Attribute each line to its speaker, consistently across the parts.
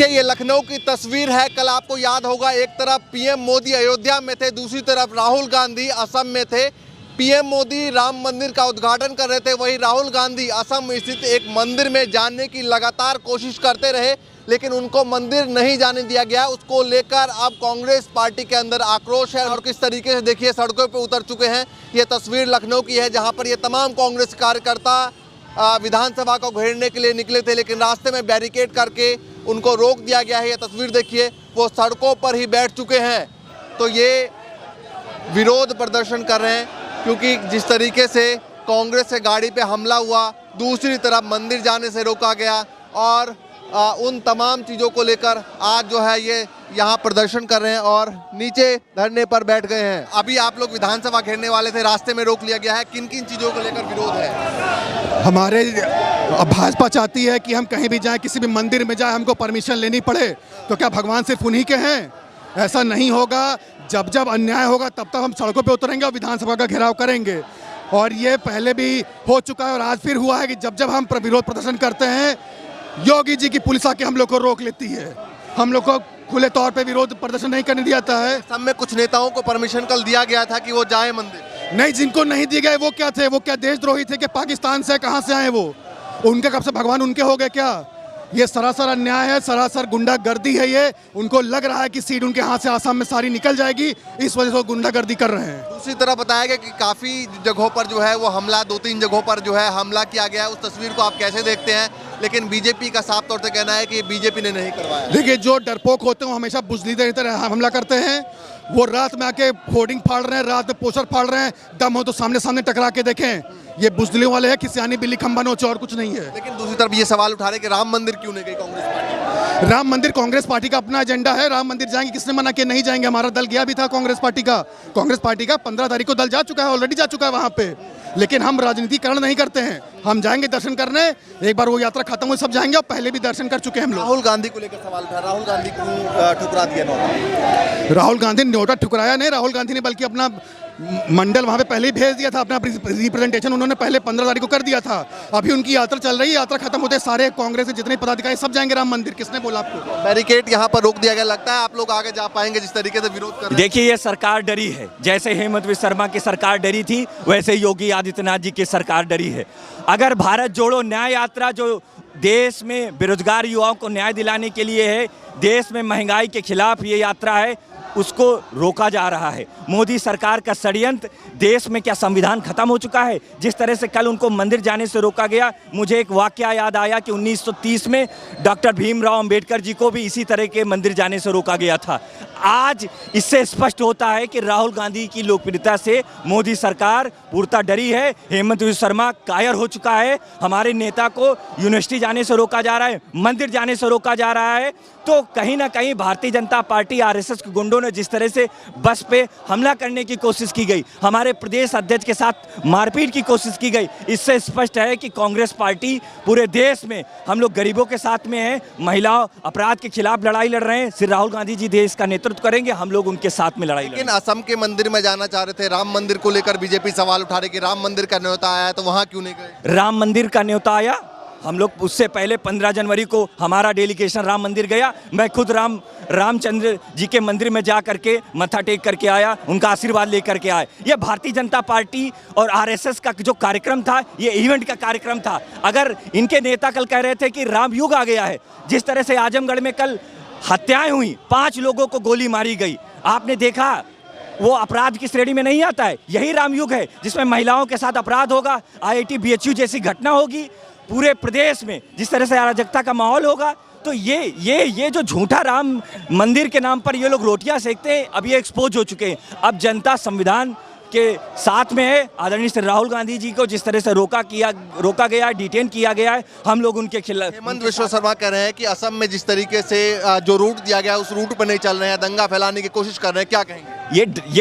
Speaker 1: देखिए ये लखनऊ की तस्वीर है। कल आपको याद होगा एक तरफ पीएम मोदी अयोध्या में थे, दूसरी तरफ राहुल गांधी असम में थे। पीएम मोदी राम मंदिर का उद्घाटन कर रहे थे, वहीं राहुल गांधी असम में स्थित एक मंदिर में जाने की लगातार कोशिश करते रहे, लेकिन उनको मंदिर नहीं जाने दिया गया। उसको लेकर अब कांग्रेस पार्टी के अंदर आक्रोश है और किस तरीके से देखिए सड़कों पर उतर चुके हैं। ये तस्वीर लखनऊ की है जहाँ पर ये तमाम कांग्रेस कार्यकर्ता विधानसभा को घेरने के लिए निकले थे, लेकिन रास्ते में बैरिकेड करके उनको रोक दिया गया है। ये तस्वीर देखिए, वो सड़कों पर ही बैठ चुके हैं। तो ये विरोध प्रदर्शन कर रहे हैं क्योंकि जिस तरीके से कांग्रेस से गाड़ी पे हमला हुआ, दूसरी तरफ मंदिर जाने से रोका गया और उन तमाम चीज़ों को लेकर आज जो है ये यहाँ प्रदर्शन कर रहे हैं और नीचे धरने पर बैठ गए हैं। अभी आप लोग विधानसभा घेरने वाले थे, रास्ते में रोक लिया गया है। किन किन चीज़ों को लेकर विरोध है?
Speaker 2: हमारे भाजपा चाहती है कि हम कहीं भी जाएं, किसी भी मंदिर में जाएं, हमको परमिशन लेनी पड़े। तो क्या भगवान सिर्फ उन्हीं के हैं? ऐसा नहीं होगा। जब जब अन्याय होगा तब तक हम सड़कों पे उतरेंगे और विधानसभा का घेराव करेंगे। और ये पहले भी हो चुका है और आज फिर हुआ है कि जब जब हम विरोध प्रदर्शन करते हैं, योगी जी की पुलिस आके हम लोग को रोक लेती है। हम लोग को खुले तौर पे विरोध प्रदर्शन नहीं करने दिया जाता है।
Speaker 1: सब में कुछ नेताओं को परमिशन कल दिया गया था कि वो जाए मंदिर।
Speaker 2: नहीं, जिनको नहीं दिए गए वो क्या थे? वो क्या देशद्रोही थे कि पाकिस्तान से? कहाँ से आए वो? उनके कब से भगवान उनके हो गए क्या? ये सरासर अन्याय है, सरासर गुंडागर्दी है। ये उनको लग रहा है कि सीट उनके हाथ से आसाम में सारी निकल जाएगी, इस वजह से वो गुंडागर्दी कर रहे हैं।
Speaker 1: दूसरी तरफ बताया गया कि काफ़ी जगहों पर जो है वो हमला, 2-3 जगहों पर जो है हमला किया गया है। उस तस्वीर को आप कैसे देखते हैं? लेकिन बीजेपी का साफ तौर से कहना है कि बीजेपी ने नहीं करवाया।
Speaker 2: देखिए, जो डरपोक होते हैं वो हमेशा बुजदिल की तरह हमला करते हैं। वो रात में आके होर्डिंग फाड़ रहे हैं, रात में पोस्टर फाड़ रहे हैं। दम हो तो सामने सामने टकरा के देखें। ये बुजदिलों वाले हैं, किसियानी बिल्ली खंबा नोचे, और कुछ नहीं है।
Speaker 1: लेकिन दूसरी तरफ ये सवाल उठा रहे कि राम मंदिर क्यों नहीं गई कांग्रेस पार्टी?
Speaker 2: राम मंदिर कांग्रेस पार्टी का अपना एजेंडा है। राम मंदिर जाएंगे, किसने मना किया? नहीं जाएंगे। हमारा दल गया भी था कांग्रेस पार्टी का। 15 तारीख को दल जा चुका है, ऑलरेडी जा चुका है वहाँ पे। लेकिन हम राजनीतिकरण नहीं करते हैं। हम जाएंगे दर्शन करने, एक बार वो यात्रा खत्म हुई सब जाएंगे, और पहले भी दर्शन कर चुके हैं हम लोग।
Speaker 1: राहुल गांधी को लेकर सवाल उठा, राहुल गांधी को ठुकरा दिया न्योता।
Speaker 2: राहुल गांधी ने न्योता ठुकराया नहीं। राहुल गांधी ने बल्कि अपना मंडल वहाँ पे पहले ही भेज दिया था। अपना रिप्रेजेंटेशन उन्होंने पहले 15 तारीख को कर दिया था। अभी उनकी यात्रा चल रही है, यात्रा खत्म होते सारे कांग्रेस के जितने पदाधिकारी सब जाएंगे राम मंदिर। किसने बोला आपको?
Speaker 1: बैरिकेड यहाँ पर रोक दिया गया। लगता है आप लोग आगे जा पाएंगे जिस तरीके से विरोध कर रहे हैं?
Speaker 3: देखिए, ये सरकार डरी है। जैसे हेमंत बिस्वा शर्मा की सरकार डरी थी, वैसे योगी आदित्यनाथ जी की सरकार डरी है। अगर भारत जोड़ो न्याय यात्रा जो देश में बेरोजगार युवाओं को न्याय दिलाने के लिए है, देश में महंगाई के खिलाफ ये यात्रा है, उसको रोका जा रहा है। मोदी सरकार का षड्यंत्र, देश में क्या संविधान खत्म हो चुका है? जिस तरह से कल उनको मंदिर जाने से रोका गया, मुझे एक वाकया याद आया कि 1930 में डॉक्टर भीमराव अंबेडकर जी को भी इसी तरह के मंदिर जाने से रोका गया था। आज इससे स्पष्ट होता है कि राहुल गांधी की लोकप्रियता से मोदी सरकार पूर्णतः डरी है। हेमंत बिस्वा शर्मा कायर हो चुका है। हमारे नेता को यूनिवर्सिटी जाने से रोका जा रहा है, मंदिर जाने से रोका जा रहा है। तो कहीं ना कहीं भारतीय जनता पार्टी, आरएसएस के गुंडों ने जिस तरह से बस पे हमला करने की कोशिश की गई, हमारे प्रदेश अध्यक्ष के साथ मारपीट की कोशिश की गई, इससे स्पष्ट है कि कांग्रेस पार्टी पूरे देश में, हम लोग गरीबों के साथ में हैं, महिलाओं अपराध के खिलाफ लड़ाई लड़ रहे हैं। श्री राहुल गांधी जी देश का नेतृत्व करेंगे, हम लोग उनके साथ में लड़ाई
Speaker 1: लेकिन असम के मंदिर में जाना चाह रहे थे। राम मंदिर को लेकर बीजेपी सवाल उठा रही कि राम मंदिर का न्योता आया है तो वहाँ क्यों नहीं गए?
Speaker 3: राम मंदिर का न्योता आया, हम लोग उससे पहले 15 जनवरी को हमारा डेलीगेशन राम मंदिर गया। मैं खुद रामचंद्र जी के मंदिर में जा करके मत्था टेक करके आया, उनका आशीर्वाद लेकर के आया। ये भारतीय जनता पार्टी और आरएसएस का जो कार्यक्रम था, ये इवेंट का कार्यक्रम था। अगर इनके नेता कल कह रहे थे कि राम युग आ गया है, जिस तरह से आजमगढ़ में कल हत्याएं हुई, 5 लोगों को गोली मारी गई, आपने देखा, वो अपराध की श्रेणी में नहीं आता है। यही राम युग है जिसमें महिलाओं के साथ अपराध होगा, IIT BHU जैसी घटना होगी पूरे प्रदेश में, जिस तरह से अराजकता का माहौल होगा। तो ये जो झूठा राम मंदिर के नाम पर ये लोग रोटियां सेकते हैं, अब ये एक्सपोज हो चुके हैं। अब जनता संविधान के साथ में है। आदरणीय श्री राहुल गांधी जी को जिस तरह से रोका गया, डिटेन किया गया है, हम लोग उनके खिलाफ।
Speaker 1: हेमंत बिस्वा शर्मा कह रहे हैं कि असम में जिस तरीके से जो रूट दिया गया उस रूट पर नहीं चल रहे हैं, दंगा फैलाने की कोशिश कर रहे हैं, क्या कहेंगे?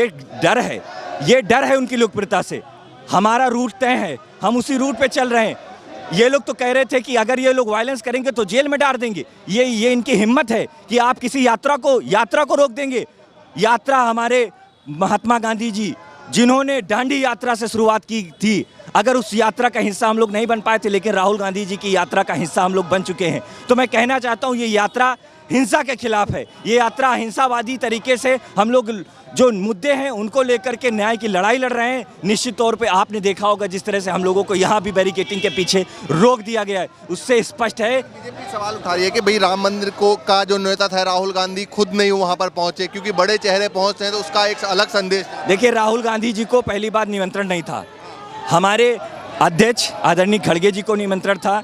Speaker 3: ये डर है उनकी लोकप्रियता से। हमारा रूट तय है, हम उसी रूट पे चल रहे हैं। ये लोग तो कह रहे थे कि अगर ये लोग वायलेंस करेंगे तो जेल में डाल देंगे। ये इनकी हिम्मत है कि आप किसी यात्रा को रोक देंगे। यात्रा हमारे महात्मा गांधी जी, जिन्होंने दांडी यात्रा से शुरुआत की थी, अगर उस यात्रा का हिस्सा हम लोग नहीं बन पाए थे, लेकिन राहुल गांधी जी की यात्रा का हिस्सा हम लोग बन चुके हैं। तो मैं कहना चाहता हूँ, ये यात्रा हिंसा के खिलाफ है। ये यात्रा अहिंसावादी तरीके से हम लोग जो मुद्दे हैं उनको लेकर के न्याय की लड़ाई लड़ रहे हैं। निश्चित तौर पे आपने देखा होगा जिस तरह से हम लोगों को यहाँ भी बैरिकेटिंग के पीछे रोक दिया गया है, उससे स्पष्ट है।
Speaker 1: बीजेपी सवाल उठा रही है कि भाई राम मंदिर को का जो नेता था राहुल गांधी खुद नहीं वहां पर पहुंचे, क्योंकि बड़े चेहरे पहुंचते हैं तो उसका एक अलग संदेश।
Speaker 3: देखिए, राहुल गांधी जी को पहली बार निमंत्रण नहीं था, हमारे अध्यक्ष आदरणीय खड़गे जी को निमंत्रण था,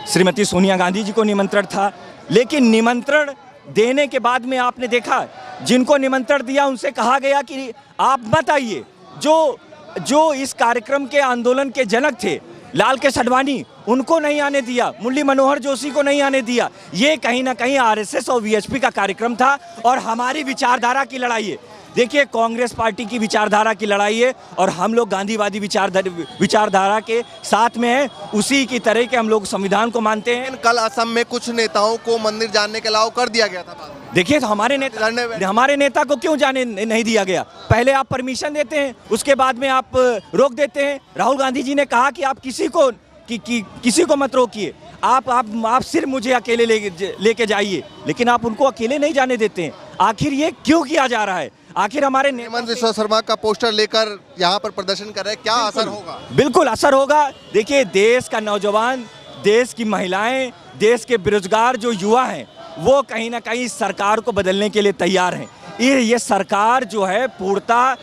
Speaker 3: श्रीमती सोनिया गांधी जी को निमंत्रण था, लेकिन निमंत्रण देने के बाद में आपने देखा जिनको निमंत्रण दिया उनसे कहा गया कि आप मत आइए। जो इस कार्यक्रम के आंदोलन के जनक थे लाल कृष्ण आडवाणी, उनको नहीं आने दिया, मुरली मनोहर जोशी को नहीं आने दिया। ये कहीं ना कहीं आरएसएस और वीएचपी का कार्यक्रम था और हमारी विचारधारा की लड़ाई है। देखिए, कांग्रेस पार्टी की विचारधारा की लड़ाई है और हम लोग गांधीवादी विचारधारा के साथ में हैं, उसी की तरह के हम लोग संविधान को मानते हैं।
Speaker 1: कल असम में कुछ नेताओं को मंदिर जाने के अलावा कर दिया गया था।
Speaker 3: देखिए, तो हमारे नेता को क्यों जाने नहीं दिया गया? पहले आप परमिशन देते हैं, उसके बाद में आप रोक देते हैं। राहुल गांधी जी ने कहा कि आप किसी को मत रोकिए, आप सिर्फ मुझे अकेले लेके जाइए, लेकिन आप उनको अकेले नहीं जाने देते हैं। आखिर ये क्यों किया जा रहा है? आखिर हमारे
Speaker 1: हेमंत विश्व शर्मा का पोस्टर लेकर यहाँ पर प्रदर्शन कर रहे हैं, क्या असर होगा?
Speaker 3: बिल्कुल असर होगा। देखिए, देश का नौजवान, देश की महिलाएं, देश के बेरोजगार जो युवा हैं, वो कहीं ना कहीं सरकार को बदलने के लिए तैयार हैं। ये सरकार जो है पूर्णतः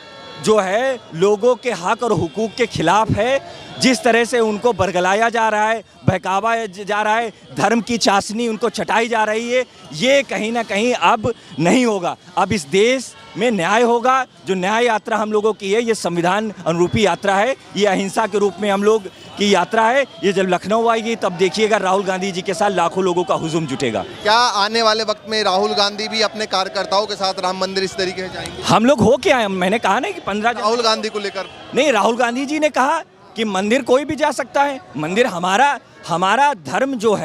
Speaker 3: जो है लोगों के हक और हुकूक के खिलाफ है। जिस तरह से उनको बरगलाया जा रहा है, बहकावा जा रहा है, धर्म की चाशनी उनको चटाई जा रही है, ये कहीं ना कहीं अब नहीं होगा। अब इस देश में न्याय होगा। जो न्याय यात्रा हम लोगों की है, ये संविधान अनुरूपी यात्रा है, ये अहिंसा के रूप में हम लोग की यात्रा है। ये जब लखनऊ आएगी तब देखिएगा राहुल गांधी जी के साथ लाखों लोगों का हुजूम जुटेगा।
Speaker 1: क्या आने वाले वक्त में राहुल गांधी भी अपने कार्यकर्ताओं के साथ राम मंदिर इस तरीके से जाएंगे?
Speaker 3: हम लोग हो क्या है, मैंने कहा ना कि 15
Speaker 1: राहुल गांधी को लेकर
Speaker 3: नहीं, राहुल गांधी जी ने कहा कि मंदिर कोई भी जा सकता है। मंदिर हमारा धर्म जो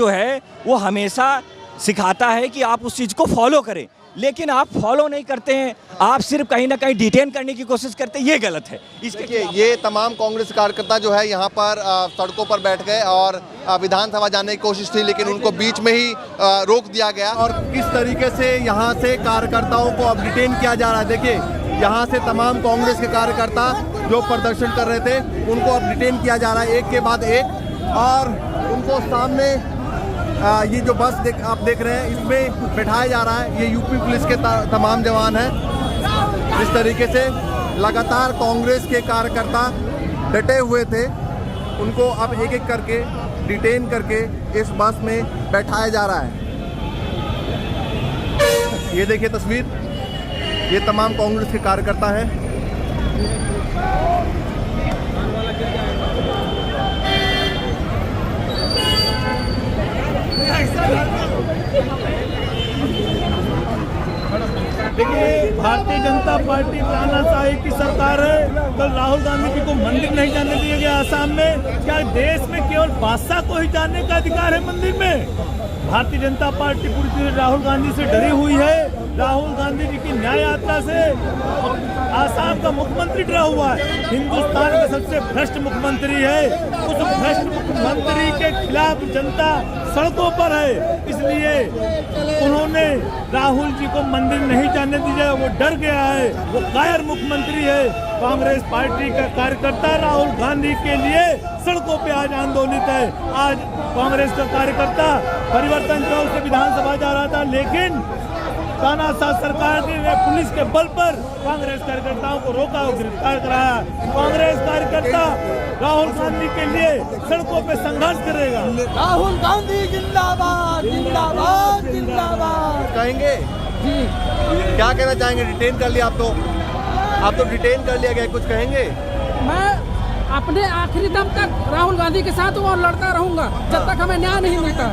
Speaker 3: है वो हमेशा सिखाता है कि आप उस चीज़ को फॉलो करें, लेकिन आप फॉलो नहीं करते हैं, आप सिर्फ कहीं ना कहीं डिटेन करने की कोशिश करते हैं, ये गलत है। इसके
Speaker 1: ये तमाम कांग्रेस कार्यकर्ता जो है यहाँ पर सड़कों पर बैठ गए और विधानसभा जाने की कोशिश थी, लेकिन उनको बीच में ही रोक दिया गया। और किस तरीके से यहाँ से कार्यकर्ताओं को अब डिटेन किया जा रहा है, देखिए यहाँ से तमाम कांग्रेस के कार्यकर्ता जो प्रदर्शन कर रहे थे उनको अब डिटेन किया जा रहा है एक के बाद एक, और उनको सामने ये जो बस आप देख रहे हैं इसमें बैठाया जा रहा है। ये यूपी पुलिस के तमाम जवान हैं। जिस तरीके से लगातार कांग्रेस के कार्यकर्ता डटे हुए थे, उनको अब एक एक करके डिटेन करके इस बस में बैठाया जा रहा है। ये देखिए तस्वीर, ये तमाम कांग्रेस के कार्यकर्ता हैं।
Speaker 4: देखिए, भारतीय जनता पार्टी तानाशाही की सरकार है। कल राहुल गांधी जी को मंदिर नहीं जाने दिया गया आसाम में। क्या देश में केवल बादशाह को ही जाने का अधिकार है मंदिर में? भारतीय जनता पार्टी पूरी तरह राहुल गांधी से डरी हुई है। राहुल गांधी जी की न्याय यात्रा से आसाम का मुख्यमंत्री डरा हुआ है। हिंदुस्तान का सबसे भ्रष्ट मुख्यमंत्री है, उस भ्रष्ट मुख्यमंत्री के खिलाफ जनता सड़कों पर है। इसलिए उन्होंने राहुल जी को मंदिर नहीं जाने दिया, वो डर गया है, वो कायर मुख्यमंत्री है। कांग्रेस पार्टी का कार्यकर्ता राहुल गांधी के लिए सड़कों पे आज आंदोलित है। आज कांग्रेस का कार्यकर्ता परिवर्तन चौक से विधानसभा जा रहा था, लेकिन तानाशाह सरकार ने पुलिस के बल पर कांग्रेस कार्यकर्ताओं को रोका और गिरफ्तार कराया। कांग्रेस कार्यकर्ता राहुल गांधी के लिए सड़कों पे संघर्ष करेगा।
Speaker 5: राहुल गांधी जिंदाबाद जिंदाबाद जिंदाबाद
Speaker 1: कहेंगे जी, क्या कहना चाहेंगे? डिटेन कर लिया आप तो डिटेन कर लिया गया, कुछ कहेंगे?
Speaker 5: मैं अपने आखिरी दम तक राहुल गांधी के साथ और लड़ता रहूंगा जब तक हमें न्याय नहीं मिलता।